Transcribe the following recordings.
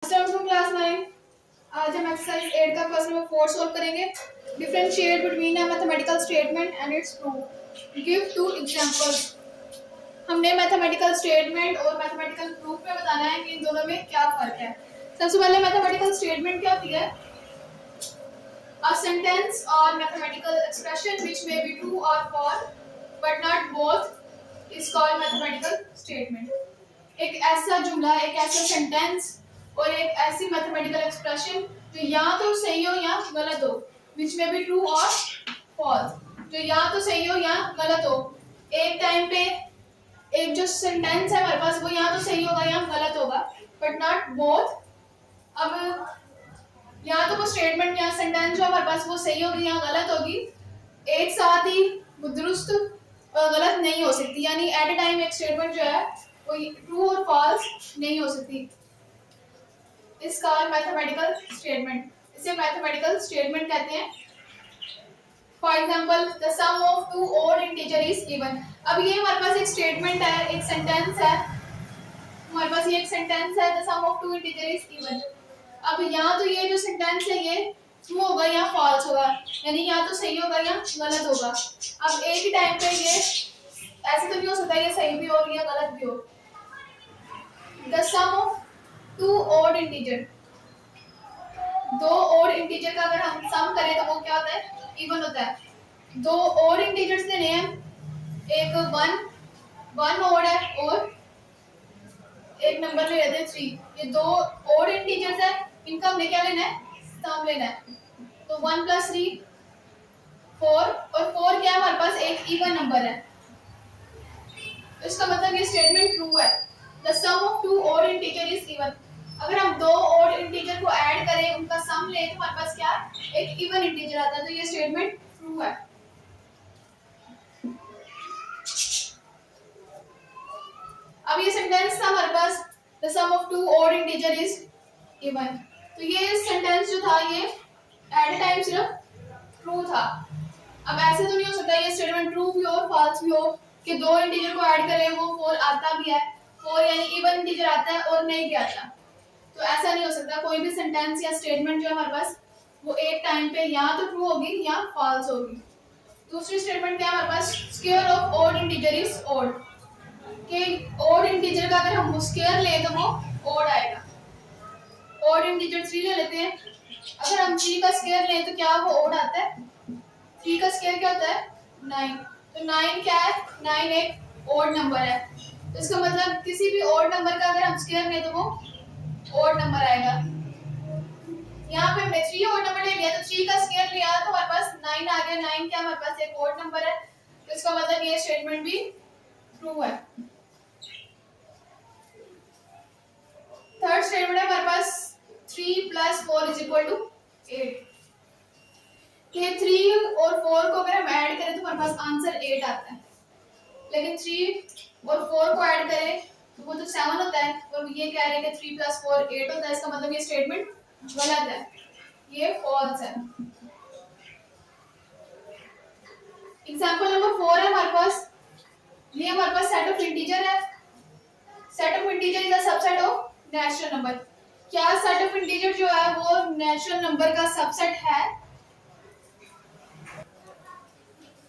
Class 9। आज हम exercise 8 का क्वेश्चन नंबर 4 सॉल्व करेंगे। Differentiate between a mathematical statement and it's proof. Give to examples. हमने mathematical statement और मैथमेटिकल प्रूफ में बताना है कि इन दोनों में क्या फर्क है। सबसे पहले मैथमेटिकल स्टेटमेंट क्या होती है? A sentence or mathematical expression which may be true or false but not both is called mathematical statement. एक ऐसा जुमला, एक ऐसा सेंटेंस और एक ऐसी मैथमेटिकल एक्सप्रेशन जो या तो सही हो या गलत हो, विच में बी ट्रू और फॉल्स, जो या तो सही हो या गलत हो। एक टाइम पे एक जो सेंटेंस है हमारे पास वो या तो सही होगा या गलत होगा, बट नॉट बोथ। अब या तो वो स्टेटमेंट या सेंटेंस जो हमारे पास वो सही होगी या गलत होगी, एक साथ ही दुरुस्त और गलत नहीं हो सकती। यानी एट अ टाइम एक स्टेटमेंट जो है वो ट्रू और फॉल्स नहीं हो सकती। इस कॉल्ड मैथमेटिकल स्टेटमेंट, इसे मैथमेटिकल स्टेटमेंट कहते हैं। For example, the sum of two odd integer is even. अब ये हमारे पास एक स्टेटमेंट है, एक सेंटेंस है, हमारे पास ये एक सेंटेंस है, the sum of two integer is even. अब यहाँ तो ये जो सेंटेंस है ये ट्रू होगा या फॉल्स होगा, यानी या तो सही होगा या गलत होगा। अब एक ही टाइम पे ये ऐसे तो नहीं हो सकता ये सही भी हो या गलत भी हो। The sum of two odd integer, दो ओड इंटीजर का अगर हम सम करें तो वो क्या होता है? इवन होता है। दो ओड इंटीजर्स लेने हैं, एक वन ओड है और एक नंबर ले लेते हैं 3। ये दो ओड इंटीजर्स है, इनका हमने क्या लेना है? सम लेना है। तो 1 + 3 4, और 4 क्या है हमारे पास? एक इवन नंबर है। तो इसका मतलब ये स्टेटमेंट ट्रू है। The sum of two odd integer is even. अगर हम दो ओड इंटीजर को ऐड करें, उनका सम लें, तो हमारे पास क्या? एक इवन इंटीजर आता है। तो ये स्टेटमेंट ट्रू है। अब ये सेंटेंस था हमारे पास, the sum of two odd integer is even. तो ये सेंटेंस जो था ये एट अ टाइम सिर्फ ट्रू था। अब ऐसे तो नहीं हो सकता ये स्टेटमेंट ट्रू भी हो और फॉल्स भी हो कि दो इंटीजर को ऐड करें वो 4 आता भी है, 4 यानी इवन इंटीजर आता है और नहीं भी आता। तो ऐसा नहीं हो सकता। कोई भी सेंटेंस या स्टेटमेंट जो है हमारे पास वो एक टाइम पे या तो ट्रू होगी या फॉल्स होगी। दूसरी स्टेटमेंट क्या है हमारे पास? Square of odd integer is odd. कि ओड इंटीजर का अगर हम स्क्वायर लें तो वो ओड आएगा। ओड इंटीजर 3 ले लेते हैं, अगर हम 3 का स्क्वायर लें तो क्या वो ओड आता है? 3 का स्क्वायर क्या होता है? 9। तो 9 क्या है? 9 एक ओड नंबर है। तो इसका मतलब किसी भी ओड नंबर का अगर हम स्क्वायर लें तो वो ओड नंबर आएगा। यहाँ पे हमने 3 ओड नंबर ले लिया, तो 3 का स्क्वायर लिया तो हमारे पास 9 आ गया। 9 क्या हमारे पास एक ओड नंबर है। तो इसका मतलब ये स्टेटमेंट भी ट्रू है। थर्ड स्टेटमेंट है हमारे पास 3 + 4 = 8। कि 3 और 4 को अगर हम ऐड करें तो हमारे पास आंसर 8 आता है। लेकिन 3 और 4 को ऐड करें तो वो तो 7 होता है, और ये कह रहे हैं कि 3 + 4 8 होता है। इसका मतलब ये स्टेटमेंट गलत है, ये फॉल्स है। एग्जांपल नंबर 4 है हमारे पास, ये हमारे पास सेट ऑफ इंटीजर है। Set of integer is a subset of natural number. क्या सेट ऑफ इंटीजर जो है वो नेचुरल नंबर का सबसेट है?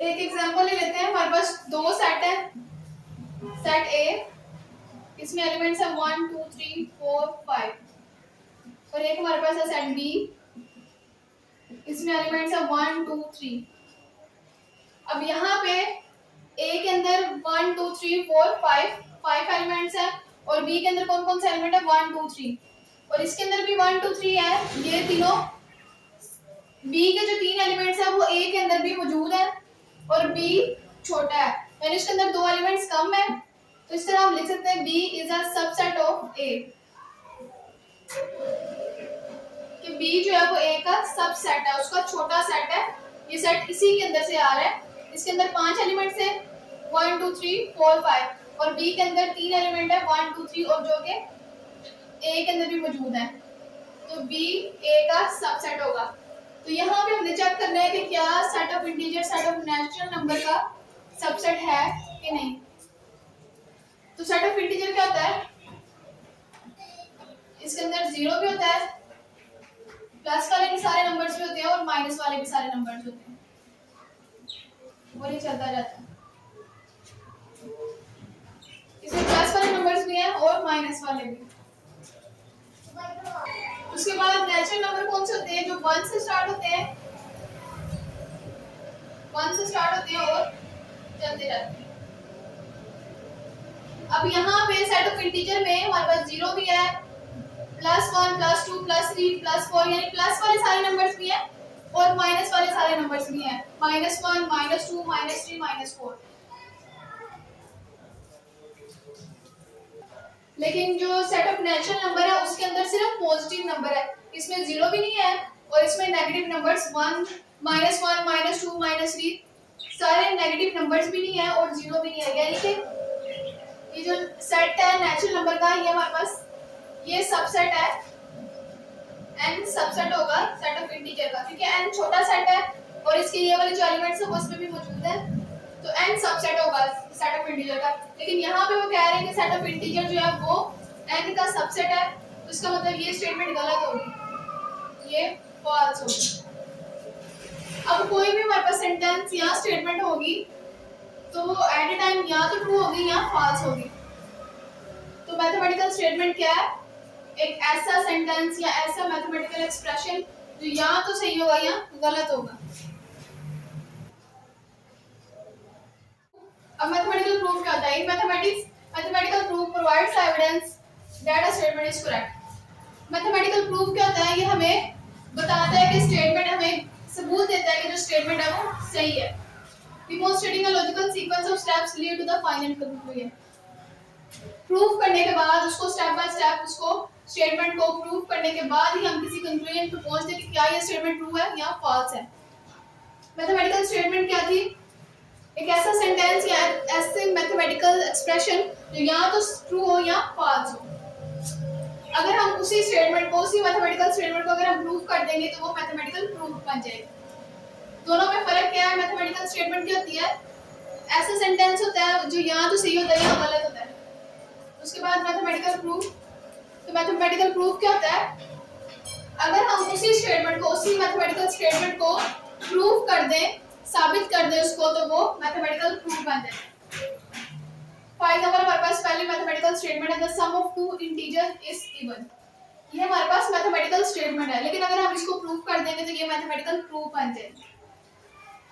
एक एग्जांपल ले लेते हैं। हमारे पास दो सेट है, सेट ए, इसमें एलिमेंट्स है 1 2 3 4 5, और एक हमारे पास है सेट बी, इसमें एलिमेंट्स है 1 2 3। अब यहाँ पे ए के अंदर 1 2 3 4 5 एलिमेंट्स हैं, और बी के अंदर कौन कौन से एलिमेंट है? 1 2 3, और इसके अंदर भी 1 2 3 है। ये तीनों बी के जो 3 एलिमेंट्स है वो ए के अंदर भी मौजूद है, और बी छोटा है, यानी इसके अंदर 2 एलिमेंट्स कम है। तो इस तरह हम लिख सकते हैं B is a subset of A, कि बी जो है वो ए का सबसेट है, उसका छोटा सेट है। ये सेट इसी के अंदर से आ रहा है। इसके अंदर 5 एलिमेंट्स है, 1 2 3 4 5, और बी के अंदर 3 एलिमेंट है 1 2 3, और जो कि ए के अंदर भी मौजूद है। तो बी ए का सबसेट होगा। तो यहाँ पे हमने चेक करना है कि क्या set of integer set of natural number का सबसेट है कि नहीं। तो सेट ऑफ इंटीजर क्या होता है? इसके अंदर जीरो भी होता है, प्लस वाले भी सारे नंबर्स भी होते हैं और माइनस वाले भी सारे नंबर्स होते हैं, और ये चलता जाता है। इसमें प्लस वाले नंबर्स भी हैं और माइनस वाले भी। उसके बाद नेचुरल नंबर कौन से होते हैं? जो 1 से स्टार्ट होते हैं, 1 से स्टार्ट होते हैं और चलते रहते हैं। अब यहाँ पे सेट ऑफ इंटीजर में हमारे पास जीरो भी है, +1 +2 +3 +4, यानी प्लस वाले सारे नंबर्स भी हैं और माइनस वाले सारे नंबर्स भी हैं, -1 -2 -3 -4। लेकिन जो सेट ऑफ नेचुरल नंबर है उसके अंदर सिर्फ पॉजिटिव नंबर है, इसमें जीरो भी नहीं है और इसमें नेगेटिव नंबर्स 1 -1 -2 -3 सारे नेगेटिव नंबर्स भी नहीं है और जीरो भी नहीं है। यानी कि ये जो सेट है नेचुरल नंबर का, ये हमारे पास ये सबसेट है, n सबसेट होगा सेट ऑफ इंटीजर का, क्योंकि n छोटा सेट है और इसके ये वाले जो एलिमेंट्स है वो इसमें भी मौजूद है, तो n सबसेट होगा सेट ऑफ इंटीजर का। लेकिन यहाँ पे वो कह रहे हैं कि सेट ऑफ इंटीजर जो है वो n का सबसेट है, तो इसका मतलब ये स्टेटमेंट गलत होगी, ये फॉल्स होगी। अब कोई भी हमारे पास सेंटेंस या स्टेटमेंट होगी तो वो एट ए टाइम या तो ट्रू होगी या फॉल्स होगी। तो मैथमेटिकल स्टेटमेंट क्या है? एक ऐसा सेंटेंस या ऐसा मैथमेटिकल एक्सप्रेशन जो या तो सही होगा या गलत होगा। अब मैथमेटिकल प्रूफ क्या होता है? इन mathematical proof provides evidence that a statement is correct. Mathematical proof क्या होता है? ये हमें बताता है कि स्टेटमेंट, हमें सबूत देता है कि जो स्टेटमेंट है वो सही है। Demonstrating a logical sequence of steps lead to the final conclusion. Proof करने के बाद उसको स्टेप बाय स्टेप, उसको स्टेटमेंट को प्रूफ करने के बाद ही हम किसी कंक्लूजन पर पहुंचते हैं कि क्या ये स्टेटमेंट ट्रू है या फॉल्स है। मैथमेटिकल स्टेटमेंट क्या थी? एक ऐसा सेंटेंस या ऐसे मैथमेटिकल एक्सप्रेशन जो या तो ट्रू हो या फॉल्स हो। अगर हम उसी स्टेटमेंट को, उसी मैथमेटिकल स्टेटमेंट को अगर हम प्रूफ कर देंगे तो वो मैथमेटिकल प्रूफ बन जाएगा। दोनों में फर्क क्या है? मैथमेटिकल स्टेटमेंट क्या होती है? ऐसा सेंटेंस होता है जो या तो सही होता है या गलत होता है। उसके बाद मैथमेटिकल प्रूफ, तो मैथमेटिकल प्रूफ क्या होता है? अगर हम उसी स्टेटमेंट को, उसी मैथमेटिकल स्टेटमेंट को प्रूफ कर दें, साबित कर दें उसको, तो वो मैथमेटिकल प्रूफ बन जाए। फॉर एग्जांपल हमारे पास पहली मैथमेटिकल स्टेटमेंट है the sum of two integer is even. ये हमारे पास मैथमेटिकल स्टेटमेंट है, लेकिन अगर हम इसको प्रूफ कर देंगे तो ये मैथमेटिकल प्रूफ बन जाए।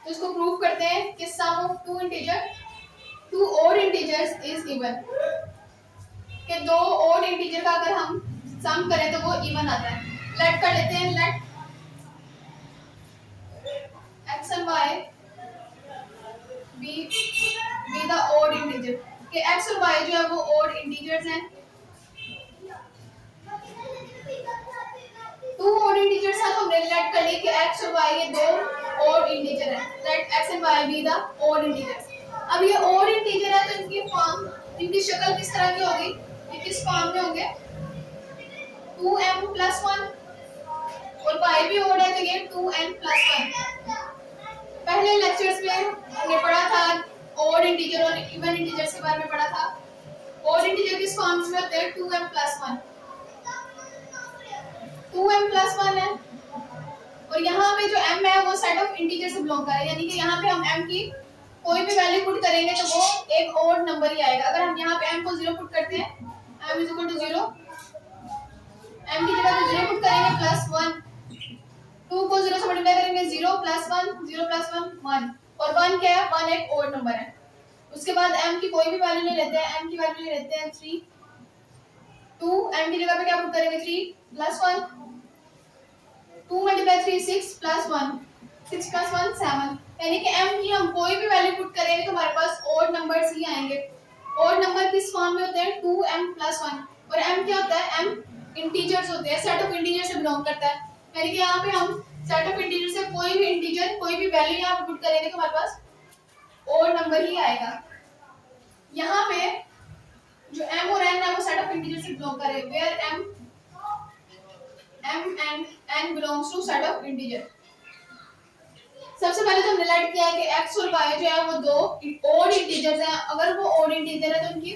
तो इसको प्रूफ करते हैं कि sum of two odd integers is even, कि दो ऑड इंटीजर का अगर हम सम करें तो वो इवन आता है। लेट कर लेते हैं, late x and y be the odd integer, कि x और y जो है वो odd integers हैं। टू odd integers हैं तो हमने लेट कर लिया कि x और y ये दो odd integer हैं। let x and y be the odd integers। अब ये odd integer है तो इनकी फॉर्म, इनकी शक्ल किस तरह की होगी? ये किस फॉर्म में होंगे? 2m + 1, और y भी odd है तो ये 2n + 1। पहले लेक्चर्स में हमने पढ़ा था ऑड इंटीजर और इवन इंटीजर्स के बारे में पढ़ा था। ऑड इंटीजर किस फॉर्म में होते हैं? 2m + 1, 2m + 1 है, और यहाँ पे जो m है वो सेट ऑफ इंटीजर से बिलोंग कर रहा है, यानी कि यहाँ पे हम m की कोई भी वैल्यू पुट करेंगे तो वो एक ऑड नंबर ही आएगा। अगर हम यहाँ पे m को 0 पुट करते हैं, m = 0, m की जगह पे 0 पुट करेंगे +1, 2 को 0 से मल्टीप्लाई करेंगे 0 + 1, 0 + 1 1, और 1 क्या है? 1 एक ऑड नंबर है। उसके बाद m की कोई भी वैल्यू ले लेते हैं, m की वैल्यू ले लेते हैं 3, 2 m की जगह पे क्या पुट करेंगे? 3 + 1, 2 × 3 6 + 1, 6 + 1 7, यानी कि m की हम कोई भी वैल्यू पुट करेंगे तो हमारे पास ऑड नंबर्स ही आएंगे। ऑड नंबर किस फॉर्म में होते हैं? 2m + 1, और m क्या होता है? m इंटीजर्स होते हैं, सेट ऑफ इंटीजर से बिलोंग करता है, यानी कि यहाँ पे हम सेट ऑफ इंटीजर से कोई भी इंटीजर, कोई भी वैल्यू यहाँ पे पुट करेंगे तो हमारे पास ऑड नंबर ही आएगा। यहाँ पे जो m और n है वो सेट ऑफ इंटीजर से बिलोंग करे, where m and n belongs to set of integer। सबसे पहले तो हमने लेट किया है कि x और y जो है वो दो ऑड इंटीजर्स हैं। अगर वो ऑड इंटीजर है तो उनकी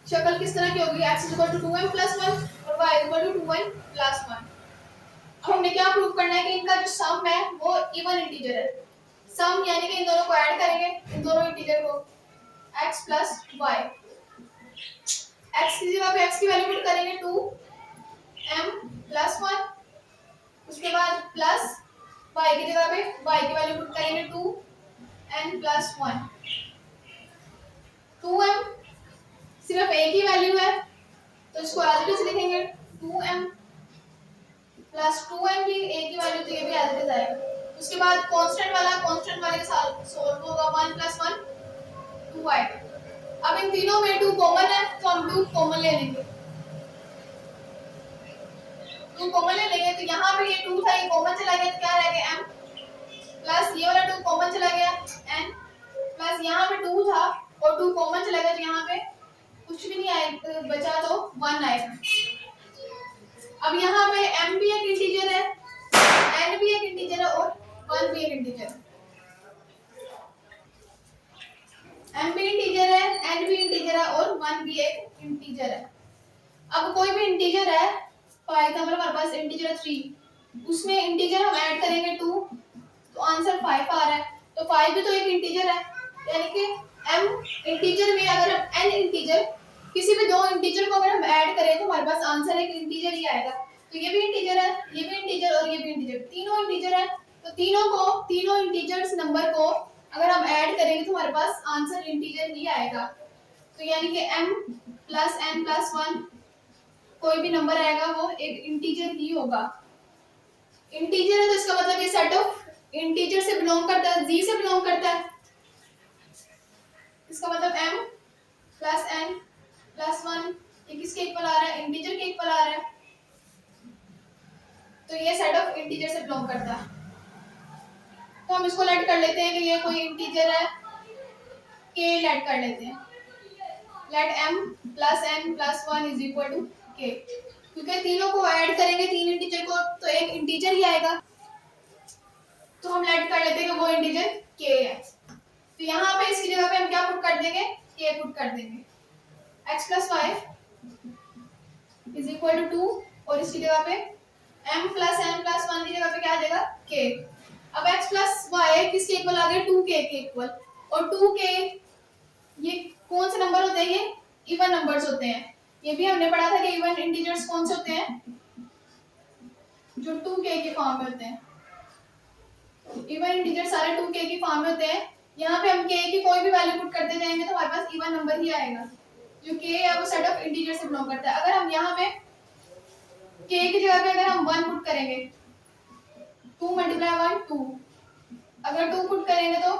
शक्ल किस तरह की होगी, x equal to 2m plus 1 और y equal to 2n plus 1। अब हमने क्या प्रूव करना है कि इनका जो सम है वो इवन इंटीजर है। सम यानी कि इन दोनों को ऐड करेंगे, इन दोनों इंटीजर को, x प्लस y। x की जगह पे x की वैल्यू पुट करेंगे 2m प्लस 1, उसके बाद प्लस y की जगह पे y की वैल्यू पुट करेंगे 2n प्लस 1। 2m सिर्फ एक ही वैल्यू है तो इसको एज इट इज लिखेंगे 2m प्लस 2n भी एक ही वैल्यू, तो ये भी एज इट इज आएगा। उसके बाद कांस्टेंट वाले के साथ सोल्व होगा 1 प्लस 1 2 आएगा। अब इन तीनों में 2 कॉमन है तो हम 2 कॉमन ले लेंगे, 2 कॉमन ले लेंगे तो यहाँ पे ये 2 था, ये कॉमन चला गया तो क्या रह गया m प्लस ये वाला 2 कॉमन चला गया n प्लस यहाँ पे 2 था और 2 कॉमन चला गया तो यहाँ पे कुछ भी नहीं आएगा, बचा तो 1 आएगा। अब यहाँ पे m भी एक इंटीजर है, n भी एक इंटीजर है और 1 भी एक इंटीजर है। m भी इंटीजर है, n भी इंटीजर है और 1 भी एक इंटीजर है। अब कोई भी इंटीजर है, फॉर एग्जांपल हमारे पास इंटीजर है 3, उसमें इंटीजर हम ऐड करेंगे 2 तो आंसर 5 आ रहा है, तो 5 भी तो एक इंटीजर है। यानी कि m इंटीजर में अगर हम n इंटीजर किसी भी दो इंटीजर को अगर हम ऐड करें तो हमारे पास आंसर एक इंटीजर ही आएगा। तो ये भी इंटीजर है, ये भी इंटीजर और ये भी इंटीजर, तीनों इंटीजर है। तो तीनों इंटीजर्स नंबर को अगर हम ऐड करेंगे तो हमारे पास आंसर इंटीजर ही आएगा। तो यानी कि m प्लस n प्लस 1 कोई भी नंबर आएगा वो एक इंटीजर ही होगा। इंटीजर है तो इसका मतलब ये सेट ऑफ इंटीजर से बिलोंग करता है, z से बिलोंग करता है। इसका मतलब m प्लस n प्लस 1 ये किसके इक्वल आ रहा है, इंटीजर के इक्वल आ रहा है। तो ये सेट ऑफ इंटीजर से बिलोंग करता है। तो हम इसको लेट कर लेते हैं कि ये कोई इंटीजर है, k लेट कर लेते हैं। लेट m प्लस n प्लस 1 इज इक्वल टू k, क्योंकि तीनों को ऐड करेंगे तीन इंटीजर को तो एक इंटीजर ही आएगा। तो हम लेट कर लेते हैं कि वो इंटीजर k है। तो यहाँ पे इसकी जगह पे हम क्या पुट कर देंगे, k पुट कर देंगे। x plus y is equal to 2 और इसकी जगह पे m प्लस n प्लस 1 की जगह पे क्या आ जाएगा k। अब x प्लस वाई किसके इक्वल आ गया, 2k के इक्वल। और 2k ये कौन से नंबर होते हैं, ये इवन नंबर्स होते हैं। ये भी हमने पढ़ा था कि इवन इंटीजर्स कौन से होते हैं, जो 2k के फॉर्म में होते हैं। इवन इंटीजर सारे 2k की फॉर्म में होते हैं। यहाँ पे हम k की कोई भी वैल्यू पुट करते जाएंगे तो हमारे पास इवन नंबर ही आएगा। जो k है वो सेट ऑफ इंटीजर से बिलोंग करता है। अगर हम यहाँ पे k की जगह पे अगर हम 1 पुट करेंगे, 2 मल्टीप्लाई 1 2, अगर 2 पुट करेंगे तो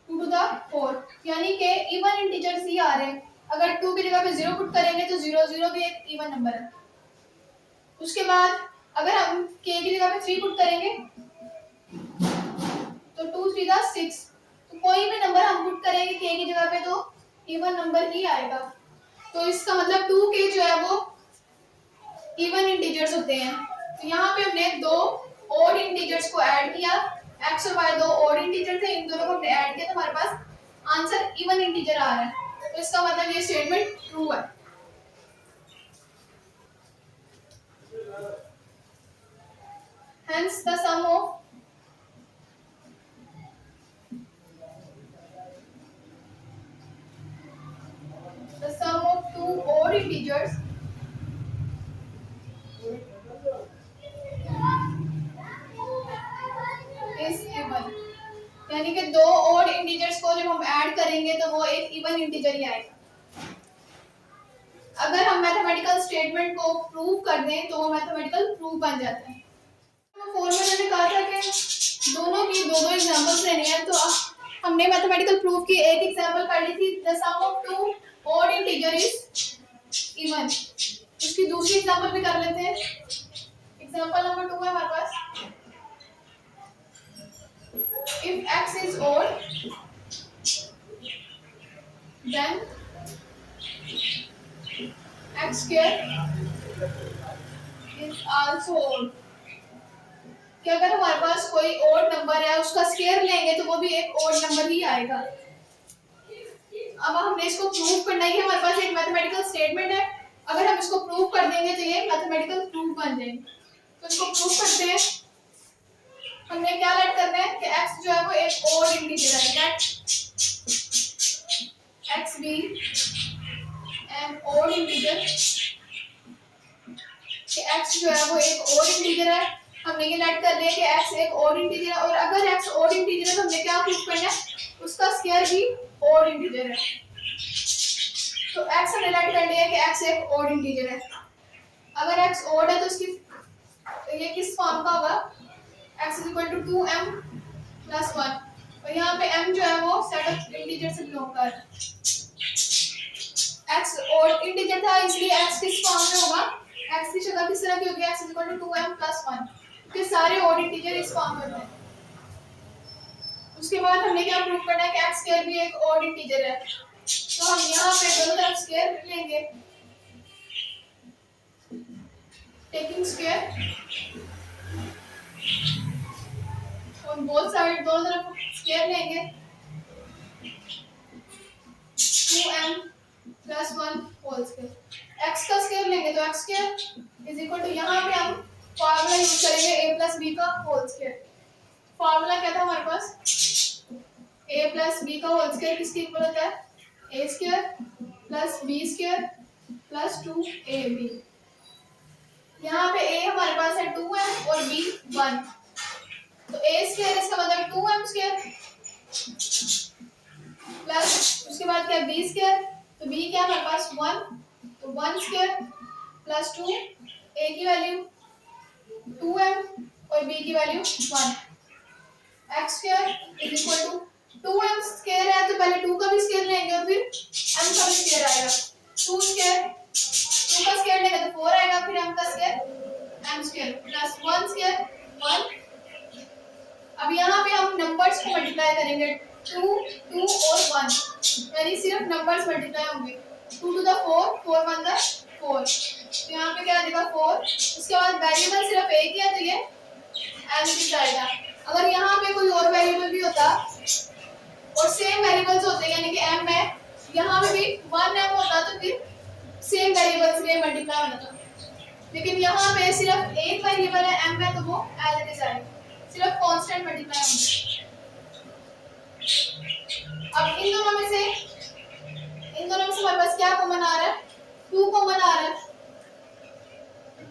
2 टू द 4, यानी कि इवन इंटीजर्स ही आ रहे हैं। अगर 2 की जगह पे 0 पुट करेंगे तो 0 0 भी एक इवन नंबर है। उसके बाद अगर हम k की जगह पे 3 पुट करेंगे तो 2 3 द 6, तो कोई भी नंबर हम पुट करेंगे k की जगह पे तो इवन नंबर ही आएगा। तो इसका मतलब 2k जो है वो इवन इंटीजर्स होते हैं। तो यहाँ पे हमने दो ऑड इंटीजर्स को ऐड किया, x और y दो ऑड इंटीजर थे, इन दोनों को हमने ऐड किया तो हमारे पास आंसर इवन इंटीजर आ रहा है। तो इसका मतलब ये स्टेटमेंट ट्रू है। Hence the sum of two odd integers is even, यानी कि दो ऑड इंटीजर्स को जब हम ऐड करेंगे तो वो एक इवन इंटीजर ही आएगा। अगर हम मैथमेटिकल स्टेटमेंट को प्रूव कर दें तो वो मैथमेटिकल प्रूफ बन जाता है। फॉर्मूला मैंने कहा था कि दोनों की दो एग्जांपल्स लेनी है, तो हमने मैथमेटिकल प्रूफ की एक एग्जांपल कर ली थी, the sum of two odd integer is even. इसकी दूसरी एग्जांपल भी कर लेते हैं। एग्जांपल नंबर 2 है हमारे पास, if x is odd then x square is also odd। कि अगर हमारे पास कोई ओड नंबर है उसका स्क्वायर लेंगे तो वो भी एक ओड नंबर ही आएगा। अब हमने इसको प्रूव करना है कि हमारे पास एक मैथमेटिकल स्टेटमेंट है, अगर हम इसको प्रूव कर देंगे तो ये मैथमेटिकल प्रूफ बन जाएंगे। तो इसको प्रूव करते हैं। हमने क्या लेट करना है कि x जो है वो एक और इंटीजर है, लेट x बी एन और इंटीजर, कि x जो है वो एक और इंटीजर है। हमने ये लेट कर लिया कि x एक और इंटीजर है, और अगर x और इंटीजर है तो हमने क्या प्रूव करना है, उसका स्क्वायर भी और इंटीजर है। तो x हमने लेट कर लिया कि x एक और इंटीजर है। अगर x ओड है तो इसकी ये किस फॉर्म का होगा, x is equal to 2m plus 1, और यहाँ पे m जो है वो सेट ऑफ इंटीजर से बिलोंग कर रहा है। x ओड इंटीजर था इसलिए x किस फॉर्म में होगा, x की शक्ल किस तरह की होगी, x is equal to 2m plus 1, क्योंकि सारे ओड इंटीजर इस फॉर्म में हैं। उसके बाद हमने क्या प्रूव करना है कि x स्क्वायर भी एक ओड इंटीजर है। तो हम यहाँ पे दोनों तरफ स्क्वायर लेंगे, टेकिंग स्क्वायर और बोथ साइड दोनों तरफ स्क्वायर लेंगे, 2m plus 1 whole square. x का स्क्वायर लेंगे तो x square is equal to, यहाँ पे हम फार्मूला यूज करेंगे a plus b का होल स्क्वायर। फार्मूला क्या था हमारे पास, a plus b का होल स्क्वायर किसके इक्वल होता है, a square plus b square plus 2ab। यहाँ पे a हमारे पास है 2m और b 1, तो a स्क्वायर इसका मतलब 2m स्क्वायर प्लस उसके बाद क्या b स्क्वायर, तो b क्या हमारे पास 1, तो 1 स्क्वायर प्लस 2, a की वैल्यू 2m और b की value 1। x square is equal to 2m square है तो पहले 2 का भी स्क्वायर लेंगे और फिर m का भी स्क्वायर आएगा। 2 स्क्वायर 2 का स्क्वायर लेंगे तो 4 आएगा, फिर m का square m square plus 1 square 1। अब यहाँ पे हम नंबर्स को मल्टीप्लाई करेंगे, 2 2 और 1, यानी सिर्फ नंबर्स मल्टीप्लाई होंगे। 2 to the 4 4 1 the 4, तो यहाँ पे क्या आ जाएगा 4। उसके बाद वेरिएबल सिर्फ एक ही है तो ये m की आएगा। अगर यहाँ पे कोई और वेरिएबल भी होता और सेम वेरिएबल्स होते यानी कि m है, यहाँ पे भी 1m होता तो फिर सेम वेरिएबल से मल्टीप्लाई होना था, लेकिन यहाँ पे सिर्फ एक वेरिएबल है m है तो वो एज इट इज आएगा, सिर्फ कांस्टेंट मल्टीप्लाई होंगे। अब इन दोनों में से हमारे पास क्या कॉमन आ रहा है, 2 कॉमन आ रहा है,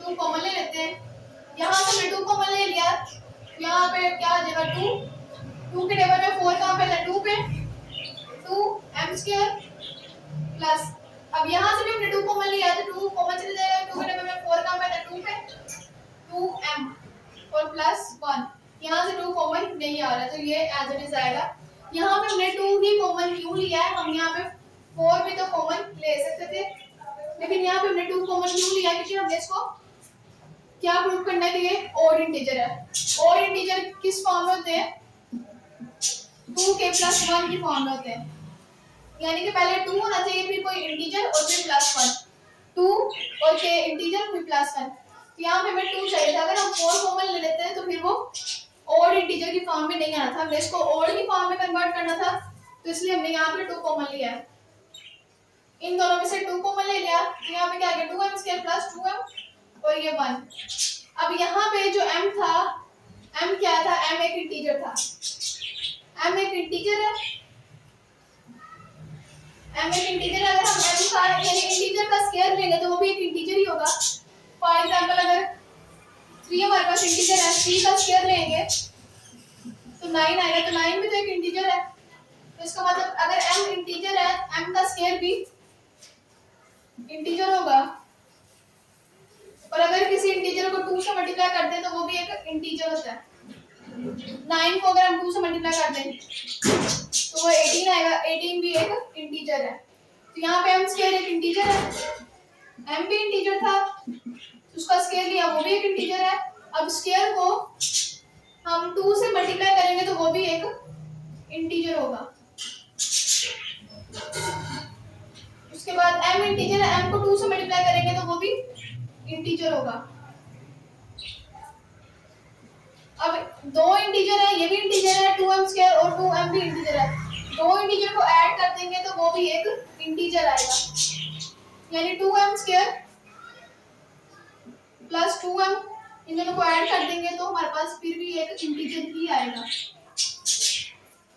2 कॉमन ले लेते हैं। यहाँ से हमने 2 कॉमन ले लिया, यहाँ पे क्या आ जाएगा 2 के टेबल में 4 कहाँ पे है, 2 पे 2m स्क्वायर प्लस, अब यहाँ से भी हमने 2 कॉमन लिया तो 2 कॉमन चले जाएगा, 2 के टेबल में 4 कहाँ पे है, 2 पे 2m और प्लस 1, यहाँ से 2 कॉमन नहीं आ रहा तो ये एज इट इज आएगा। यहाँ पे हमने 2 ही कॉमन क्यों लिया है, हम यहाँ पे 4 भी तो कॉमन ले सकते थे, लेकिन यहाँ पे हमने 2 कॉमन क्यों लिया, क्योंकि हमने इसको क्या प्रूव करना है कि ये ओड इंटीजर है। ओड इंटीजर किस फॉर्म में होते हैं, 2k plus 1 की फॉर्म में होते हैं, यानी कि पहले 2 होना चाहिए फिर कोई इंटीजर और फिर प्लस 1, 2 और k इंटीजर फिर प्लस 1। तो यहाँ पे हमें 2 चाहिए था, अगर हम 4 कॉमन ले लेते हैं तो फिर वो ओड इंटीजर की फॉर्म में नहीं आना था, हमने इसको ओड की फॉर्म में कन्वर्ट करना था, तो इसलिए हमने यहाँ पे 2 कॉमन लिया है। इन दोनों में से 2 कॉमन ले लिया तो यहाँ पे क्या आ गया 2m स्क्वायर प्लस 2m और ये 1। अब यहाँ पे जो m था, m क्या था, m एक इंटीजर था, m एक इंटीजर है, m एक इंटीजर है। अगर हम m का यानी इंटीजर का स्क्वायर लेंगे तो वो भी एक इंटीजर ही होगा। फॉर एग्जांपल अगर 3 हमारे पास इंटीजर है, 3 का स्क्वायर लेंगे तो 9 आएगा, तो 9 भी तो एक इंटीजर है। तो इसका मतलब अगर m इंटीजर है, m का स्क्वायर भी इंटीजर होगा, और अगर किसी इंटीजर को 2 से मल्टीप्लाई करते हैं तो वो भी एक इंटीजर होता है। 9 को अगर हम 2 से मल्टीप्लाई करते हैं तो वो 18 आएगा, 18 भी एक इंटीजर है। तो यहाँ पे m स्क्वायर एक इंटीजर है, m भी इंटीजर था तो उसका स्क्वायर लिया, वो भी एक इंटीजर है। अब स्क्वायर को हम 2 से मल्टीप्लाई करेंगे तो वो भी एक इंटीजर होगा। उसके बाद m इंटीजर है, m को 2 से मल्टीप्लाई करेंगे तो वो भी इंटीजर होगा। अब 2 इंटीजर है, ये भी इंटीजर है, 2m स्क्वायर और 2m भी इंटीजर है, दो इंटीजर को ऐड कर देंगे तो वो भी एक इंटीजर आएगा, यानी 2m स्क्वायर प्लस 2m, इन दोनों को ऐड कर देंगे तो हमारे पास फिर भी एक इंटीजर ही आएगा।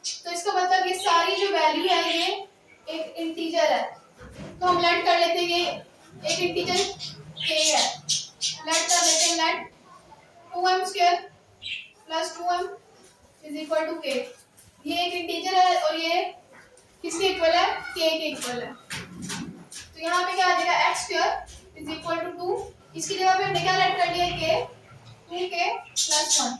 तो इसका मतलब ये सारी जो वैल्यू है ये एक इंटीजर है। तो हम लेट कर लेते हैं, ये एक इंटीजर k है, लेट कर लेते हैं, let 2m square plus 2m is equal to k। ये एक इंटीजर है और ये किसके इक्वल है, k के इक्वल है। तो यहाँ पे क्या आ जाएगा, x square is equal to 2, इसकी जगह पे हमने क्या लेट कर लिया, k 2k प्लस 1।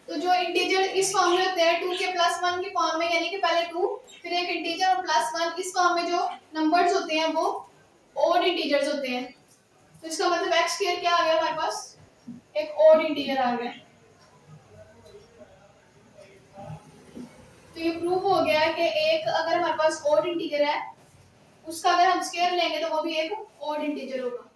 तो जो इंटीजर इस फॉर्म में होते हैं 2k प्लस 1 की फॉर्म में, यानी कि पहले 2 फिर एक इंटीजर और प्लस 1, इस फॉर्म में जो नंबर्स होते हैं वो ऑड इंटीजर्स होते हैं। तो इसका मतलब x स्क्वायर क्या आ गया हमारे पास, एक ऑड इंटीजर आ गया। तो ये प्रूफ हो गया कि एक अगर हमारे पास ऑड इंटीजर है उसका अगर हम स्क्वायर लेंगे तो वो भी एक ऑड इंटीजर होगा।